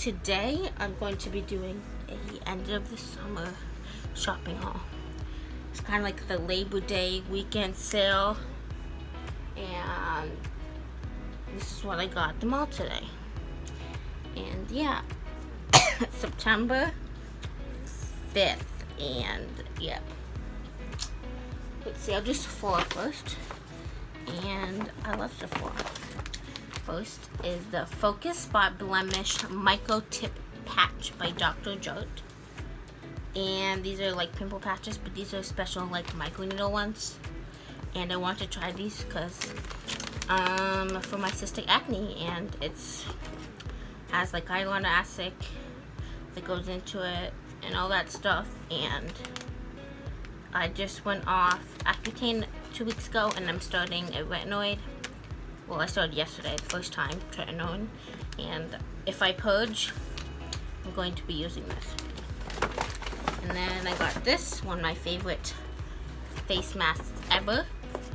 today I'm going to be doing a end of the summer shopping haul. It's kind of like the Labor Day weekend sale, and this is what I got at the mall today. And yeah, September 5th, and yep. Let's see, I'll do Sephora first, and I love Sephora. First is the Focus Spot Blemish Micro Tip Patch by Dr. Jart. And these are like pimple patches, but these are special like micro needle ones. And I want to try these because for my cystic acne, and it's has like hyaluronic acid that goes into it and all that stuff. And I just went off Accutane 2 weeks ago, and I'm starting a retinoid. Well, I started yesterday, the first time, retinoid. And if I purge, I'm going to be using this. And then I got this, one of my favorite face masks ever,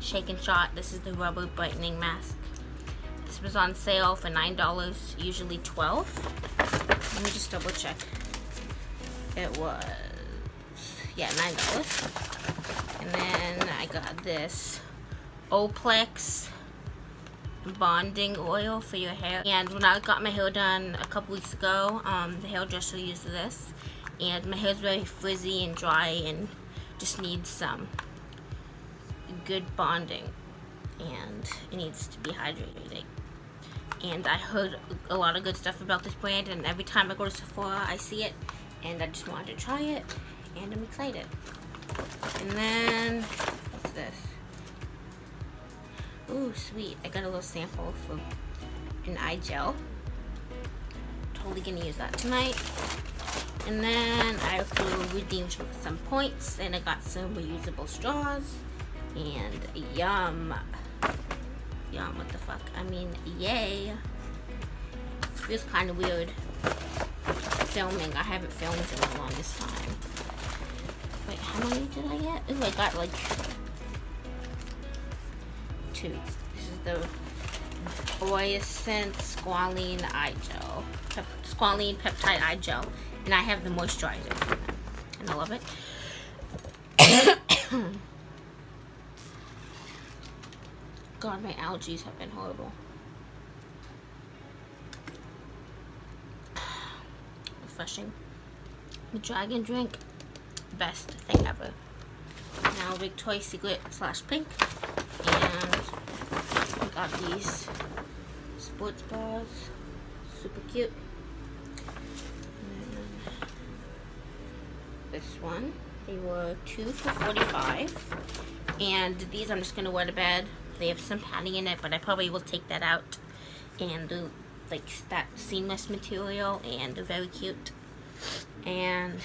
Shake and Shot. This is the rubber brightening mask. This was on sale for $9, usually $12. Let me just double check. It was, yeah, $9. And then I got this Oplex bonding oil for your hair. And when I got my hair done a couple weeks ago, the hairdresser used this. And my hair is very frizzy and dry and just needs some good bonding, and it needs to be hydrating. And I heard a lot of good stuff about this brand, and every time I go to Sephora I see it and I just wanted to try it, and I'm excited. And then what's this? Ooh, sweet, I got a little sample for an eye gel. Totally gonna use that tonight. And then I also redeemed some points, and I got some reusable straws. And yum, what the fuck? I mean, yay. It feels kind of weird filming. I haven't filmed in the longest time. Wait, how many did I get? Ooh, I got like 2. This is the Boyescent Squalene Eye Gel. Squalene Peptide Eye Gel. And I have the moisturizer. And I love it. God, my allergies have been horrible. Refreshing. The dragon drink. Best thing ever. Now Victoria's Secret / Pink. And I got these sports bras. Super cute. This one, they were 2 for $45, and these I'm just gonna wear to bed. They have some padding in it, but I probably will take that out and do like that seamless material, and they're very cute. And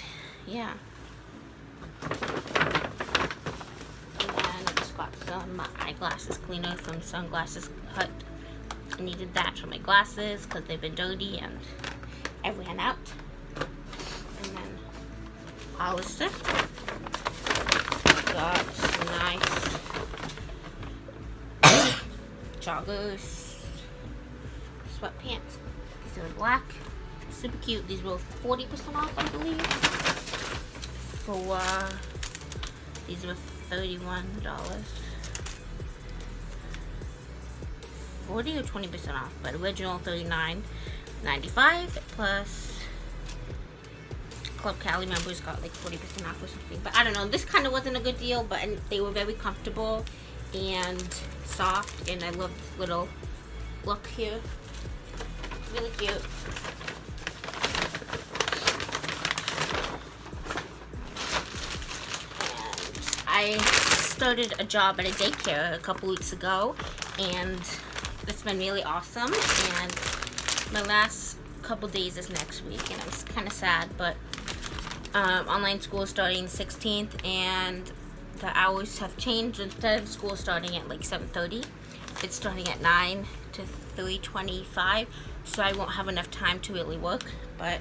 yeah, and then I just got some eyeglasses cleaner from Sunglasses Hut. I needed that for my glasses because they've been dirty and I ran out. And then hollister. Got some nice joggers, sweatpants. These are black, super cute. These were 40% off, I believe. For these were $31. 40 or 20% off, but original $39.95 plus. Club Cali members got like 40% off or something, but I don't know, this kind of wasn't a good deal, but they were very comfortable and soft, and I love this little look here. Really cute. And I started a job at a daycare a couple weeks ago, and it's been really awesome, and my last couple days is next week, and I'm kind of sad, but online school is starting the 16th, and the hours have changed. Instead of school starting at like 7:30, it's starting at 9 to 3:25, so I won't have enough time to really work. But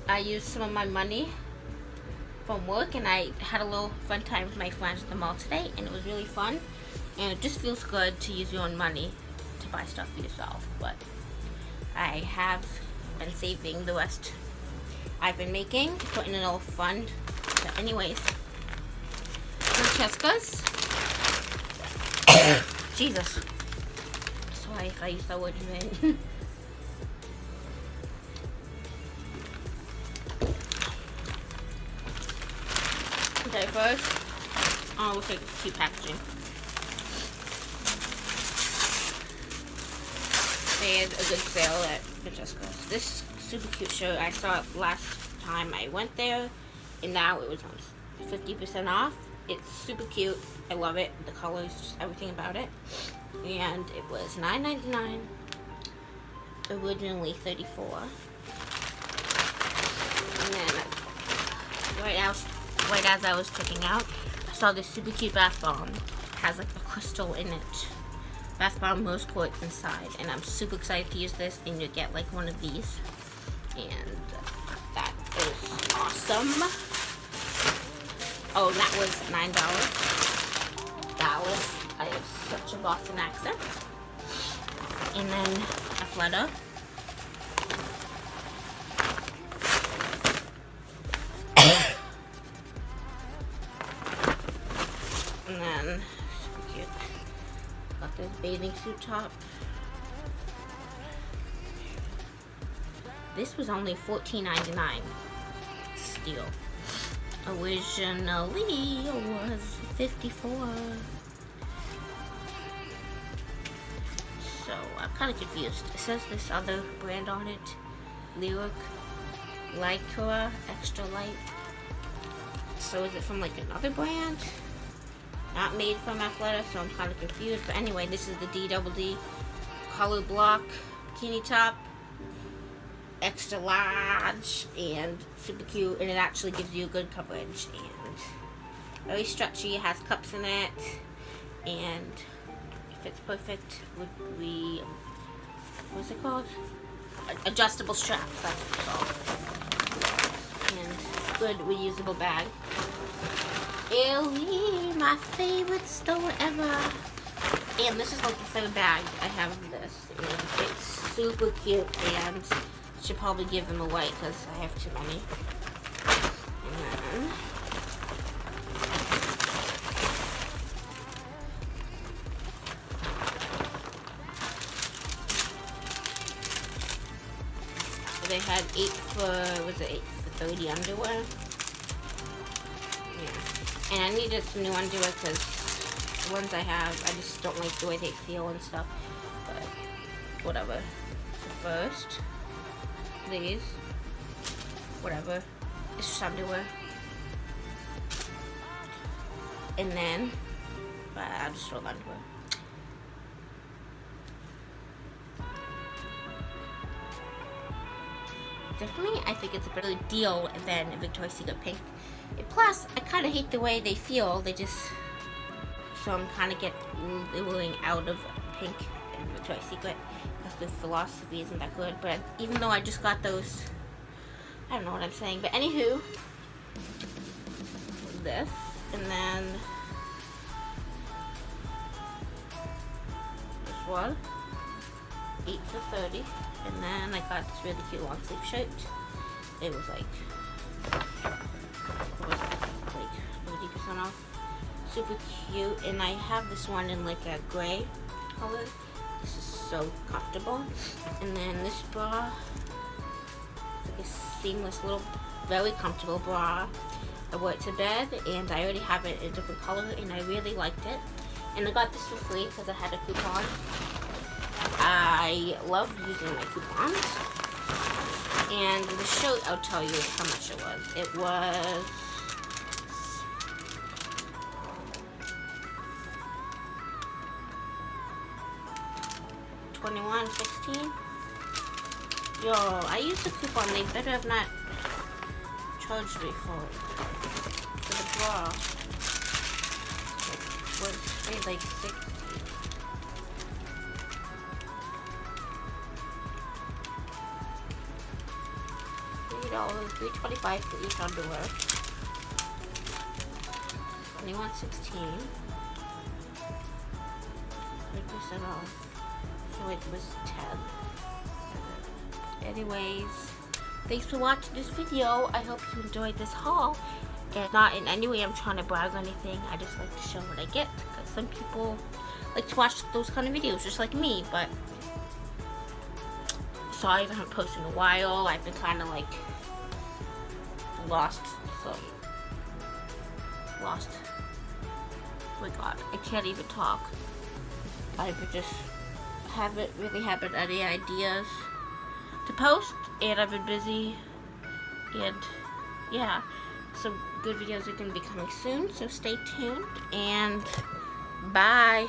I used some of my money from work, and I had a little fun time with my friends at the mall today, and it was really fun. And it just feels good to use your own money to buy stuff for yourself. But I have and saving the rest I've been making, putting in a little fund. But anyways, francescas. Jesus. Sorry if I use that word in vain. Okay, first, we'll take a cute packaging. They had a good sale at Francesca's. This super cute shirt, I saw it last time I went there, and now it was on 50% off. It's super cute. I love it. The colors, just everything about it. And it was $9.99. Originally $34. And then right as I was checking out, I saw this super cute bath bomb. It has like a crystal in it. Bath bomb rose quartz inside, and I'm super excited to use this. And you get like one of these, and that is awesome. Oh, that was $9. Dallas. I have such a Boston accent. And then athleta. And then super cute. Got this bathing suit top. This was only $14.99. Steal. Originally was $54. So I'm kind of confused. It says this other brand on it, Lyric Lycra Extra Light. So is it from like another brand? Not made from Athleta, so I'm kind of confused. But anyway, this is the DWD color block bikini top. Extra large and super cute, and it actually gives you good coverage and very stretchy. It has cups in it, and it fits perfect with the, what's it called? Adjustable straps, that's what it's called. And good reusable bag. Aerie, my favorite store ever. And this is like the third bag I have of this, and it's super cute, and should probably give them away because I have too many. And then so they had 8 for 30 underwear. Yeah. And I needed some new underwear because the ones I have, I just don't like the way they feel and stuff. But whatever. So first, these, whatever, it's just underwear. And then, I'll just throw underwear. Definitely, I think it's a better deal than Victoria's Secret Pink. And plus, I kind of hate the way they feel. They just, so I'm kind of getting out of Pink and Victoria's Secret. The philosophy isn't that good, but even though I just got those, I don't know what I'm saying, but anywho, this, and then this one, 8 for 30, and then I got this really cute long sleeve shirt. It was like, 30% off, super cute, and I have this one in like a gray color. This is so comfortable. And then this bra, it's like a seamless little, very comfortable bra. I wore it to bed, and I already have it in a different color, and I really liked it. And I got this for free because I had a coupon. I love using my coupons. And the shirt, I'll tell you how much it was. It was $21.16. Yo, I used a coupon. They better have not charged me for the bra. It was paid like $60. $3.25 for each underwear. $21.16. 30% off. So it was 10. anyways, thanks for watching this video. I hope you enjoyed this haul. And not in any way I'm trying to brag or anything. I just like to show what I get, because some people like to watch those kind of videos just like me. But sorry if I haven't posted in a while. I've been kind of like lost. Oh my god, I can't even talk. I just haven't really had any ideas to post, and I've been busy, and yeah, some good videos are going to be coming soon, so stay tuned, and bye.